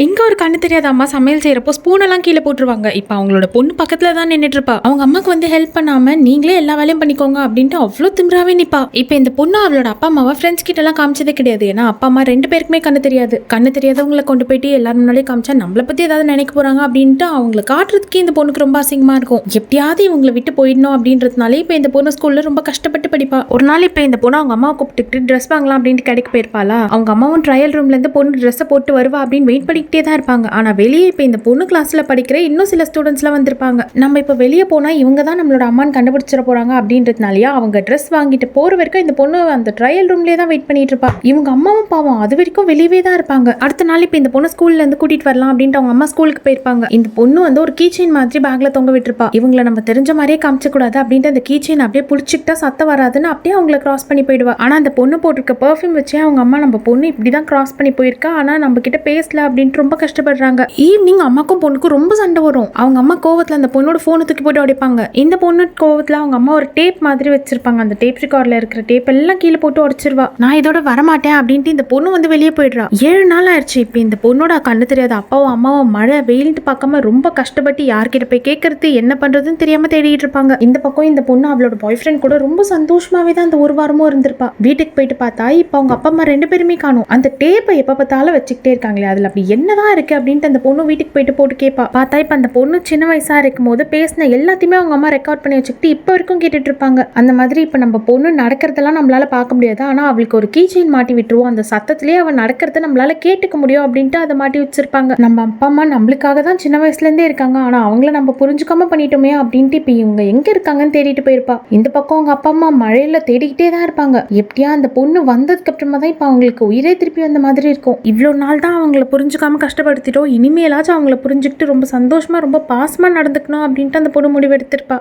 எங்க ஒரு கண்ணு தெரியாத அம்மா சமையல் செய்யறப்போ ஸ்பூனெல்லாம் கீழே போட்டுருவாங்க. இப்போ அவங்களோட பொண்ணு பக்கத்துல தான் நின்றுட்டு இருப்பா. அவங்க அம்மாக்கு வந்து ஹெல்ப் பண்ணாம நீங்களே எல்லா வேலையும் பண்ணிக்கோங்க அப்படின்ட்டு அவ்வளோ திமிராவே நிப்பா. இப்போ இந்த பொண்ணு அவளோட அப்பா அம்மாவை ஃப்ரெண்ட்ஸ் கிட்ட எல்லாம் காமிச்சதே கிடையாது. ஏன்னா அப்பா அம்மா ரெண்டு பேருக்குமே கண்ணு தெரியாது. கண்ணு தெரியாதவங்களை கொண்டு போயிட்டு எல்லாரும் முன்னாடியே காமிச்சா நம்மளை பத்தி ஏதாவது நினைக்க போறாங்க அப்படின்ட்டு அவங்களை காட்டுறதுக்கே இந்த பொண்ணுக்கு ரொம்ப அசிங்கமா இருக்கும். எப்படியாவது இவங்களை விட்டு போயிடணும் அப்படின்றதுனாலே இப்போ இந்த பொண்ணு ஸ்கூல்ல ரொம்ப கஷ்டப்பட்டு படிப்பா. ஒரு நாள் இப்போ இந்த பொண்ணு அவங்க அம்மாவை கூப்பிட்டுட்டு ட்ரெஸ் வாங்கலாம் அப்படின்ட்டு கடைக்கு போயிருப்பாளா. அவங்க அம்மாவும் ட்ரையல் ரூம்ல இருந்து பொண்ணு ட்ரெஸ்ஸை போட்டு வருவா அப்படின்னு வெயிட் பண்ணிக்கிட்டே தான் இருப்பாங்க. ஆனா வெளியே இப்ப இந்த பொண்ணு கிளாஸ்ல படிக்கிற இன்னும் சில ஸ்டூடெண்ட்ஸ்லாம் வந்திருப்பாங்க. நம்ம இப்ப வெளியே போனா இவங்க தான் நம்மளோட அம்மான்னு கண்டுபிடிச்சிட போறாங்க அப்படின்றதுனாலயா அவங்க ட்ரெஸ் வாங்கிட்டு போற வரைக்கும் இந்த பொண்ணு அந்த ட்ரையல் ரூம்லயே தான் வெயிட் பண்ணிட்டு இருப்பா. இவங்க அம்மாவும் பாவம் அது வரைக்கும் வெளியவே தான் இருப்பாங்க. அடுத்த நாள் இப்ப இந்த பொண்ணு ஸ்கூல்ல இருந்து கூட்டிட்டு வரலாம் அப்படின்ட்டு அவங்க அம்மா ஸ்கூலுக்கு போயிருப்பாங்க. இந்த பொண்ணு வந்து ஒரு கீ செயின் மாதிரி பேக்ல தொங்க விட்டுருப்பா. இவங்களை நம்ம தெரிஞ்ச மாதிரியே காமிச்ச கூடாது அப்படின்ட்டு அந்த கீ செயின் அப்படியே புடிச்சிக்கிட்டா சத்தம் வராதுன்னு அப்படியே அவங்களை கிராஸ் பண்ணி போயிடுவா. ஆனா அந்த பொண்ணு போட்டிருக்க பெர்ஃப்யூம் வச்சே அவங்க அம்மா நம்ம பொண்ணு இப்படிதான் கிராஸ் பண்ணி போயிருக்கா, ஆனா நம்ம கிட்ட பேசல அப்படின்ட்டு ரொம்ப கஷ்டப்படுறாங்க. ஈவினிங் அம்மாக்கும் பொண்ணுக்கும் ரொம்ப சண்டை வரும். அவங்க அம்மா கோவத்துல அந்த பொண்ணோட போனை தூக்கி போட்டு உடைப்பாங்க. இந்த பொண்ணு கோவத்துல அவங்க அம்மா ஒரு டேப் மாதிரி வச்சிருப்பாங்க. அந்த டேப் ரெக்கார்ட்ல இருக்கிற டேப் எல்லாம் கீழே போட்டு உடைச்சிருவா. நான் இதோட வரமாட்டேன் அப்படின்ட்டு இந்த பொண்ணு வந்து வெளியே போயிடுறா. 7 நாள் ஆயிடுச்சு. இப்ப இந்த பொண்ணோட கண்ணு தெரியாத அப்பாவும் அம்மாவும் மழை வெயில்ட்டு பார்க்காம ரொம்ப கஷ்டப்பட்டு யார்கிட்ட போய் கேட்கறது என்ன பண்றதுன்னு தெரியாம தேடிட்டு இருப்பாங்க. இந்த பக்கம் இந்த பொண்ணு அவளோட பாய் ஃப்ரெண்ட் கூட ரொம்ப சந்தோஷமாவே தான் அந்த ஒரு வாரமும் இருந்திருப்பா. வீட்டுக்கு போயிட்டு பார்த்தா இப்ப அவங்க அப்பா அம்மா 2 பேருமே காணும். அந்த டேப்பை எப்ப பார்த்தாலும் வச்சுக்கிட்டே இருக்காங்களே, அதுல அப்படி என்னதான் இருக்கு அப்படின்ட்டு அந்த பொண்ணு வீட்டுக்கு போயிட்டு போட்டு கேட்பா. பார்த்தா இப்ப அந்த பொண்ணு சின்ன வயசா இருக்கும் போது பேசின எல்லாத்தையுமே அவங்க அம்மா ரெக்கார்ட் பண்ணி வச்சுக்கிட்டு இப்ப வரைக்கும் கேட்டுட்டு இருப்பாங்க. அந்த மாதிரி இப்ப நம்ம பொண்ணு நடக்கிறதெல்லாம் நம்மளால பார்க்க முடியாது. ஆனா அவளுக்கு ஒரு கீ செயின் மாட்டி விட்டுருவோம். அந்த சத்தத்திலேயே அவன் நடக்கிறத நம்மளால கேட்டுக்க முடியும் அப்படின்ட்டு அதை மாட்டி வச்சிருப்பாங்க. நம்ம அப்பா அம்மா நம்மளுக்காக தான் சின்ன வயசுல இருந்தே இருக்காங்க, ஆனா அவங்கள நம்ம புரிஞ்சுக்காம பண்ணிட்டோமே அப்படின்ட்டு இப்ப இவங்க எங்க இருக்காங்கன்னு தேடிட்டு போயிருப்பா. இந்த பக்கம் அவங்க அப்பா அம்மா மழையில தேடிக்கிட்டே தான் இருப்பாங்க. எப்படியா அந்த பொண்ணு வந்ததுக்கு அப்புறமா தான் இப்ப அவங்களுக்கு உயிரே திருப்பி வந்த மாதிரி இருக்கும். இவ்வளவு நாள் தான் அவங்கள புரிஞ்சுக்காம கஷ்டப்படுத்திட்டோம், இனிமேலாச்சும் அவங்கள புரிஞ்சுக்கிட்டு ரொம்ப சந்தோஷமா ரொம்ப பாசமா நடந்துக்கணும் அப்படின்ட்டு அந்த பொண்ணு முடிவெடுத்திருப்பா.